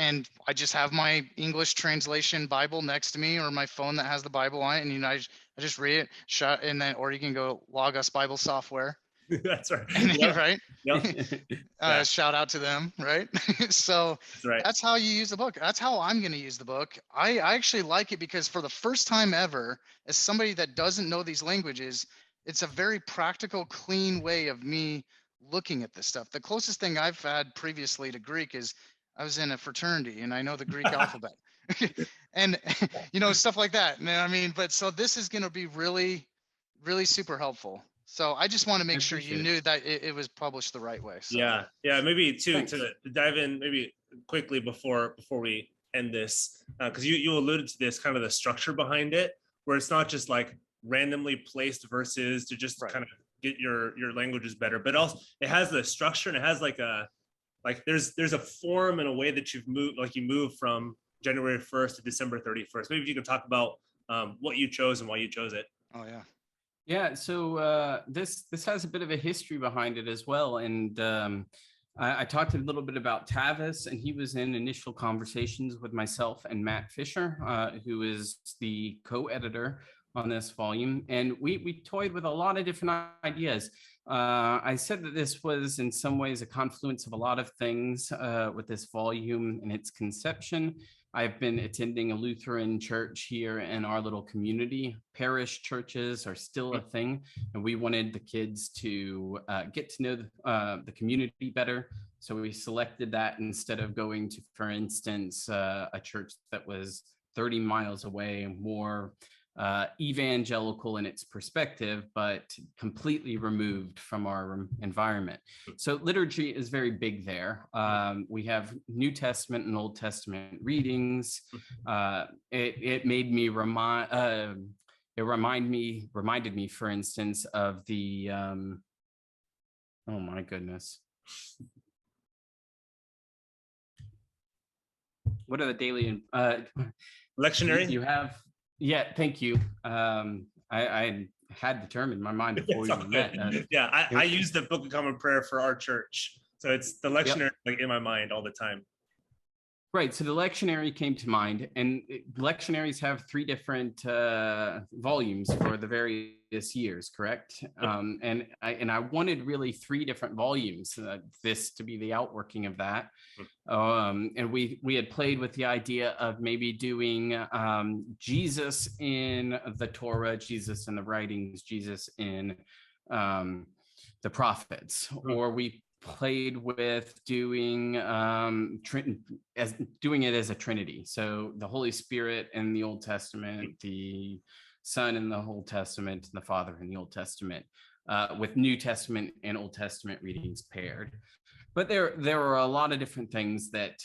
I just have my English translation Bible next to me, or my phone that has the Bible on it, and I just read it, and then, or you can go Logos Bible Software. That's right. Right. Shout out to them, right? So that's how you use the book. That's how I'm going to use the book. I actually like it because for the first time ever, as somebody that doesn't know these languages, it's a very practical, clean way of me looking at this stuff. The closest thing I've had previously to Greek is I was in a fraternity and I know the Greek alphabet and, stuff like that. And I mean, but so this is going to be really, really super helpful. So I just want to make sure you knew that it was published the right way. So. Yeah. Maybe to dive in maybe quickly before we end this, because you alluded to this kind of the structure behind it, where it's not just like randomly placed verses to just kind of get your languages better, but also it has the structure, and it has there's a form and a way that you've moved, like you move from January 1st to December 31st. Maybe if you can talk about what you chose and why you chose it. Oh yeah. Yeah, so this has a bit of a history behind it as well, and I talked a little bit about Tavis, and he was in initial conversations with myself and Matt Fisher, who is the co-editor on this volume, and we toyed with a lot of different ideas. I said that this was in some ways a confluence of a lot of things with this volume and its conception. I've been attending a Lutheran church here in our little community. Parish churches are still a thing, and we wanted the kids to get to know the community better. So we selected that instead of going to, for instance, a church that was 30 miles away, more evangelical in its perspective, but completely removed from our environment. So liturgy is very big there. We have New Testament and Old Testament readings. It made me reminded me, for instance, of the oh my goodness. What are the daily lectionary you have? Yeah, thank you. I had the term in my mind before we met. I use the Book of Common Prayer for our church, so it's the lectionary like in my mind all the time. Right. So the lectionary came to mind, and lectionaries have 3 different volumes for the various years, correct? And I wanted really 3 different volumes, this to be the outworking of that. And we had played with the idea of maybe doing Jesus in the Torah, Jesus in the writings, Jesus in the prophets, or we played with doing doing it as a Trinity. So the Holy Spirit in the Old Testament, the Son in the Old Testament, and the Father in the Old Testament, with New Testament and Old Testament readings paired. But there are a lot of different things that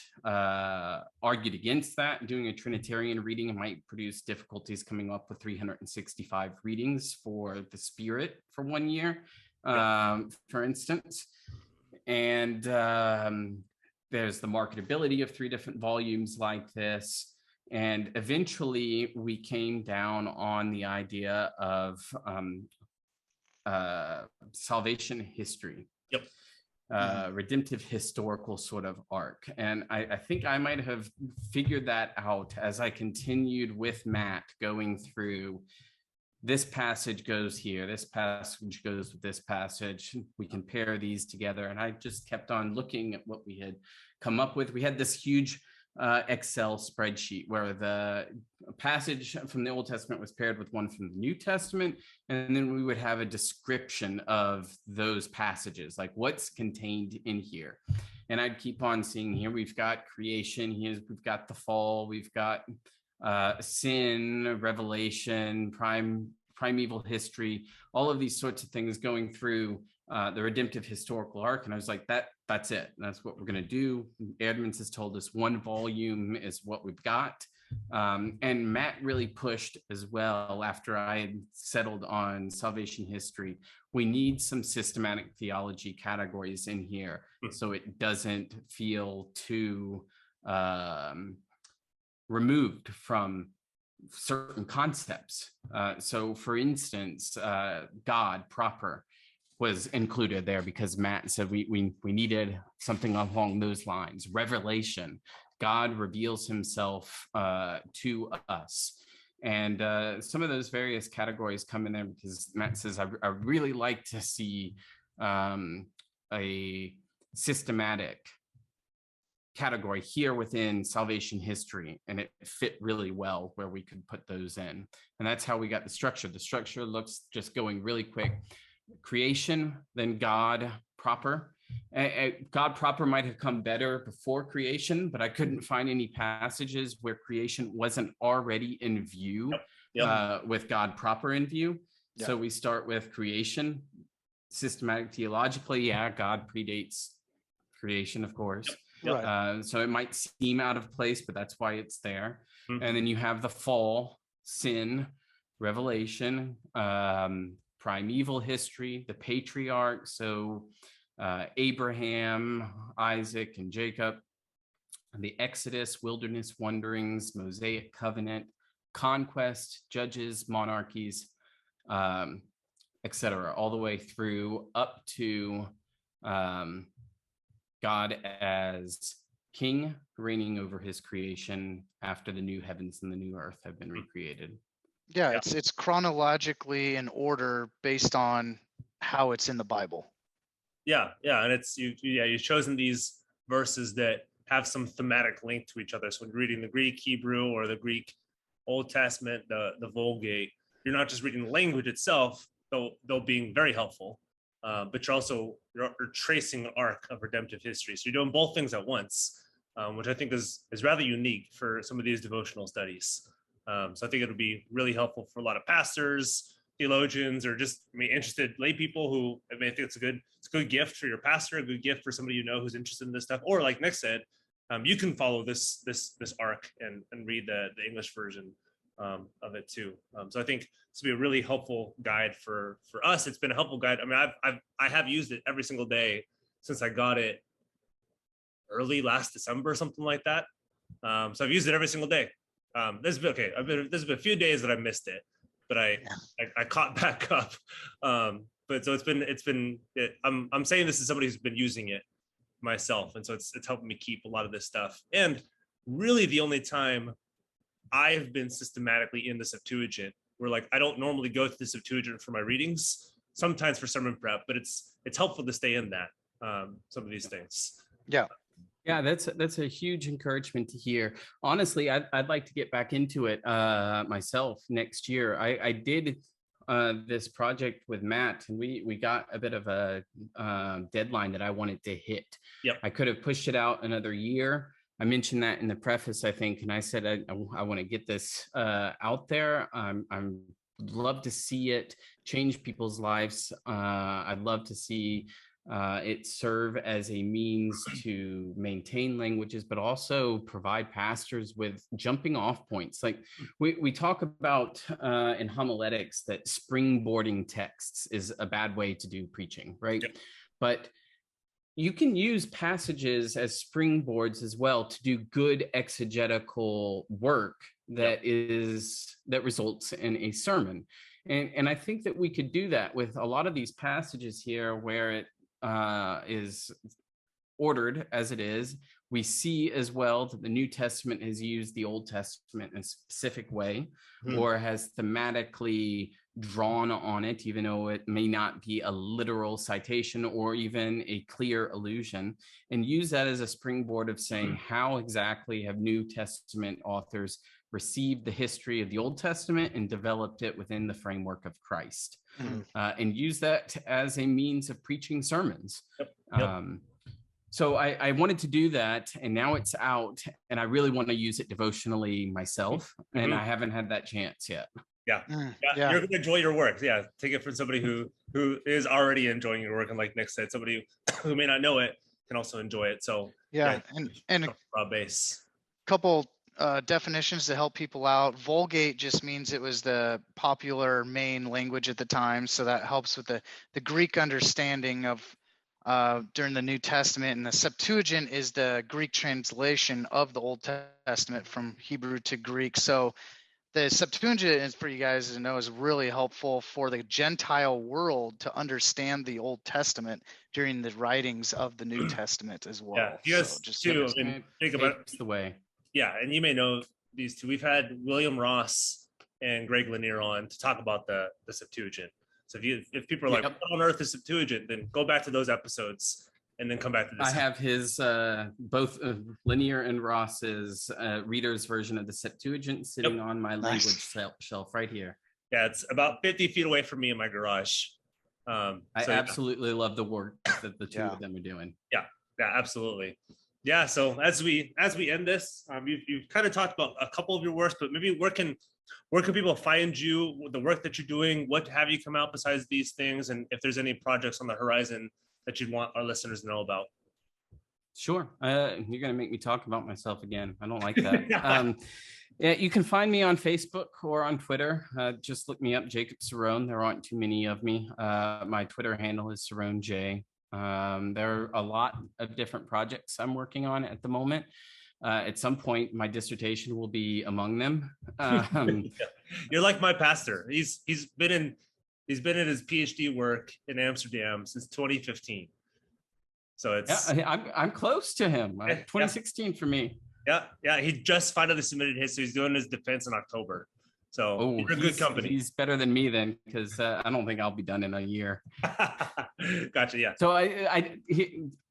argued against that. Doing a Trinitarian reading might produce difficulties coming up with 365 readings for the Spirit for 1 year, for instance. And there's the marketability of 3 different volumes like this. And eventually we came down on the idea of salvation history. Yep. Redemptive historical sort of arc. And I think I might have figured that out as I continued with Matt going through, this passage goes here, this passage goes with this passage, we can pair these together. And I just kept on looking at what we had come up with. We had this huge Excel spreadsheet where the passage from the Old Testament was paired with one from the New Testament, and then we would have a description of those passages, like what's contained in here. And I'd keep on seeing, here we've got creation, we've got the fall, we've got sin, revelation, primeval history, all of these sorts of things going through the redemptive historical arc. And I was like, that's it. That's what we're going to do. Edmonds has told us 1 volume is what we've got. And Matt really pushed as well after I had settled on salvation history. We need some systematic theology categories in here so it doesn't feel too removed from certain concepts. So for instance, God proper was included there because Matt said we needed something along those lines. Revelation, God reveals himself to us. And some of those various categories come in there because Matt says, I really like to see a systematic category here within salvation history, and it fit really well where we could put those in. And that's how we got the structure. The structure looks, just going really quick, creation, then God proper. God proper might have come better before creation, but I couldn't find any passages where creation wasn't already in view. With God proper in view. So we start with creation, systematic theologically. God predates creation, of course. So it might seem out of place, but that's why it's there. And then you have the fall, sin, revelation, primeval history, the patriarchs, so Abraham, Isaac, and Jacob, the Exodus, wilderness wanderings, Mosaic covenant, conquest, judges, monarchies, etc., all the way through up to God as king, reigning over his creation after the new heavens and the new earth have been recreated. It's chronologically in order based on how it's in the Bible. And it's you've chosen these verses that have some thematic link to each other. So when you're reading the Greek Hebrew or the Greek Old Testament, the Vulgate, you're not just reading the language itself, though being very helpful, but you're tracing an arc of redemptive history. So you're doing both things at once, which I think is rather unique for some of these devotional studies. So I think it'll be really helpful for a lot of pastors, theologians, or just interested lay people who I think it's a good gift for your pastor, a good gift for somebody you know who's interested in this stuff. Or like Nick said, you can follow this arc and read the English version of it too. So I think this will be a really helpful guide for us. It's been a helpful guide. I mean, I have used it every single day since I got it early last December, something like that. So I've used it every single day. There's been a few days that I missed it, but I caught back up. But so I'm saying this is somebody who's been using it myself, and so it's helping me keep a lot of this stuff. And really the only time I've been systematically in the Septuagint, where like I don't normally go to the Septuagint for my readings, sometimes for sermon prep, but it's helpful to stay in that, some of these things. Yeah. Yeah, that's a huge encouragement to hear. Honestly, I'd like to get back into it myself next year. I did this project with Matt, and we got a bit of a deadline that I wanted to hit. Yep. I could have pushed it out another year. I mentioned that in the preface, I think, and I said I want to get this out there. I'm love to see it change people's lives. I'd love to see it serve as a means to maintain languages, but also provide pastors with jumping off points. Like we talk about in homiletics that springboarding texts is a bad way to do preaching, right? Yep. But you can use passages as springboards as well to do good exegetical work that results in a sermon. And I think that we could do that with a lot of these passages here where it is ordered as it is. We see as well that the New Testament has used the Old Testament in a specific way, or has thematically drawn on it, even though it may not be a literal citation or even a clear allusion, and use that as a springboard of saying, how exactly have New Testament authors received the history of the Old Testament and developed it within the framework of Christ, and use that as a means of preaching sermons. Yep. So I wanted to do that, and now it's out, and I really want to use it devotionally myself, and I haven't had that chance yet. Yeah. You're going to enjoy your work. Yeah, take it from somebody who is already enjoying your work, and like Nick said, somebody who may not know it can also enjoy it. So and a broad base. Couple definitions to help people out. Vulgate just means it was the popular main language at the time, so that helps with the Greek understanding of during the New Testament. And the Septuagint is the Greek translation of the Old Testament from Hebrew to Greek. So the Septuagint, is for you guys to know, is really helpful for the Gentile world to understand the Old Testament during the writings of the New Testament as well. Yeah, you guys too. And think about the way. Yeah, and you may know these two. We've had William Ross and Greg Lanier on to talk about the Septuagint. So if people are like, what on earth is Septuagint, then go back to those episodes and then come back to this. I have his both Lanier and Ross's reader's version of the Septuagint sitting on my language shelf right here. Yeah, it's about 50 feet away from me in my garage. I absolutely love the work that the two of them are doing. Yeah, absolutely. Yeah, so as we end this, you've kind of talked about a couple of your works, but maybe where can people find you, the work that you're doing? What have you come out besides these things? And if there's any projects on the horizon that you'd want our listeners to know about? Sure. You're going to make me talk about myself again. I don't like that. Yeah, you can find me on Facebook or on Twitter. Just look me up, Jacob Cerone. There aren't too many of me. My Twitter handle is Cerone J. There are a lot of different projects I'm working on at the moment. At some point, my dissertation will be among them. You're like my pastor. He's been in his PhD work in Amsterdam since 2015. So it's I'm close to him. 2016 for me. Yeah. He just finally submitted his, so he's doing his defense in October. So you're good company. He's better than me then, because I don't think I'll be done in a year. Gotcha. Yeah. So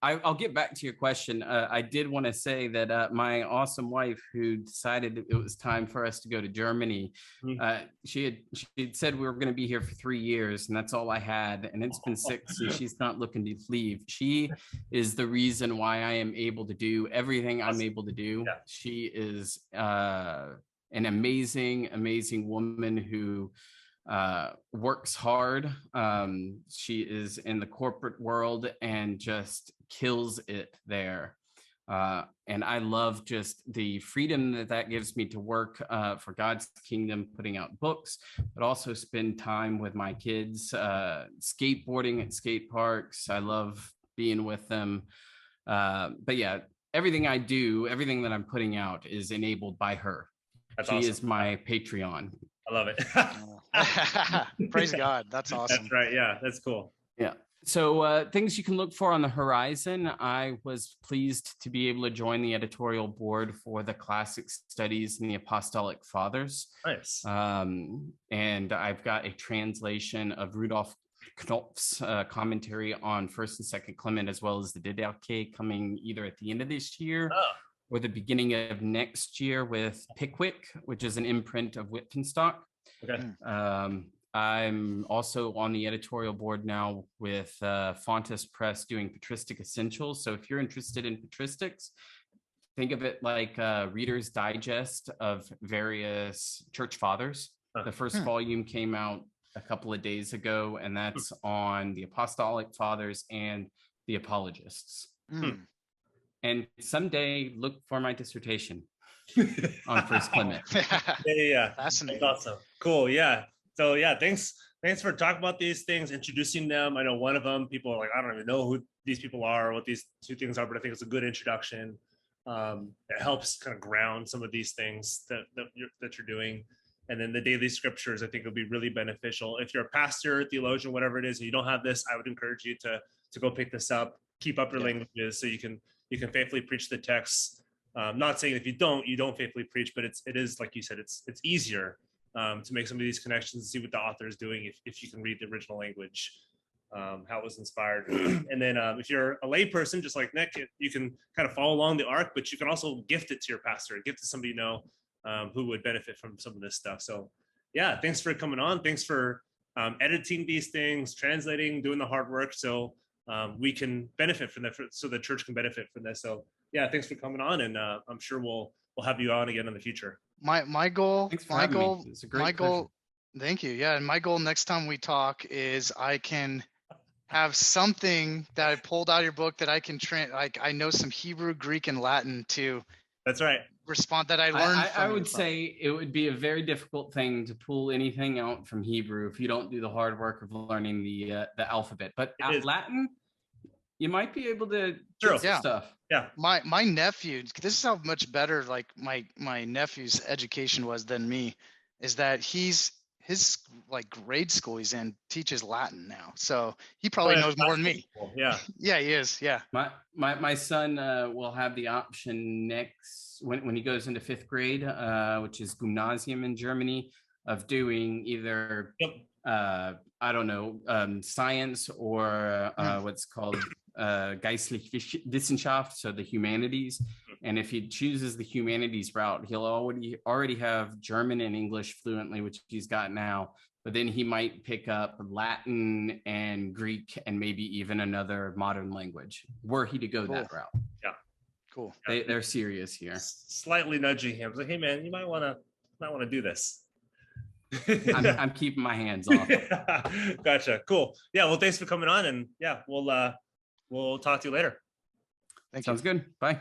I'll get back to your question. I did want to say that my awesome wife, who decided it was time for us to go to Germany, she had said we were going to be here for 3 years, and that's all I had. And it's been 6, and she's not looking to leave. She is the reason why I am able to do everything I'm able to do. Yeah. She is an amazing woman who works hard. She is in the corporate world and just kills it there. And I love just the freedom that gives me to work for God's kingdom, putting out books, but also spend time with my kids, skateboarding at skate parks. I love being with them. But yeah, everything I do, everything that I'm putting out is enabled by her. That's she awesome. Is my Patreon. I love it. Praise God. That's awesome. That's right. Yeah, that's cool. Yeah. So things you can look for on the horizon. I was pleased to be able to join the editorial board for the Classic Studies in the Apostolic Fathers. Nice. And I've got a translation of Rudolf Knopf's commentary on First and Second Clement, as well as the Didache, coming either at the end of this year or the beginning of next year with Pickwick, which is an imprint of Wittgenstock. Okay. I'm also on the editorial board now with Fontes Press doing Patristic Essentials. So if you're interested in patristics, think of it like a Reader's Digest of various church fathers. The first volume came out a couple of days ago, and that's on the Apostolic Fathers and the Apologists. And someday look for my dissertation on First Clement. Yeah. Fascinating. That's awesome. Cool. Yeah. So yeah, thanks for talking about these things, introducing them. I know one of them, people are like, I don't even know who these people are, or what these two things are, but I think it's a good introduction. It helps kind of ground some of these things that you're doing. And then the daily scriptures, I think, will be really beneficial. If you're a pastor, theologian, whatever it is, and you don't have this, I would encourage you to go pick this up, keep up your languages so you can faithfully preach the text. Not saying if you don't faithfully preach, but it is like you said, it's easier to make some of these connections and see what the author is doing if you can read the original language, how it was inspired. And then if you're a lay person, just like Nick, you can kind of follow along the arc, but you can also gift it to your pastor, gift it to somebody you know who would benefit from some of this stuff. So yeah, thanks for coming on. Thanks for editing these things, translating, doing the hard work so we can benefit from that, so the church can benefit from this. So yeah, thanks for coming on, and I'm sure we'll have you on again in the future. My goal. Thank you. Yeah, and my goal next time we talk is I can have something that I pulled out of your book that I can I know some Hebrew, Greek, and Latin to. That's right. Respond that I learned. I would say it would be a very difficult thing to pull anything out from Hebrew if you don't do the hard work of learning the alphabet. But Latin, you might be able to do stuff. Yeah. My nephew, this is how much better like my nephew's education was than me, is that his like grade school he's in teaches Latin now. So he probably knows more than me. Cool. Yeah. Yeah, he is. Yeah. My son will have the option next when he goes into 5th grade, which is Gymnasium in Germany, of doing either I don't know, science or what's called Geistliche Wissenschaft, so the humanities. And if he chooses the humanities route, he'll already have German and English fluently, which he's got now. But then he might pick up Latin and Greek and maybe even another modern language, were he to go that route. Yeah, cool. They're serious here. Slightly nudging him, like, hey man, you might want to do this. I'm keeping my hands off. Gotcha. Cool. Yeah. Well, thanks for coming on, and yeah, we'll talk to you later. Sounds good. Bye.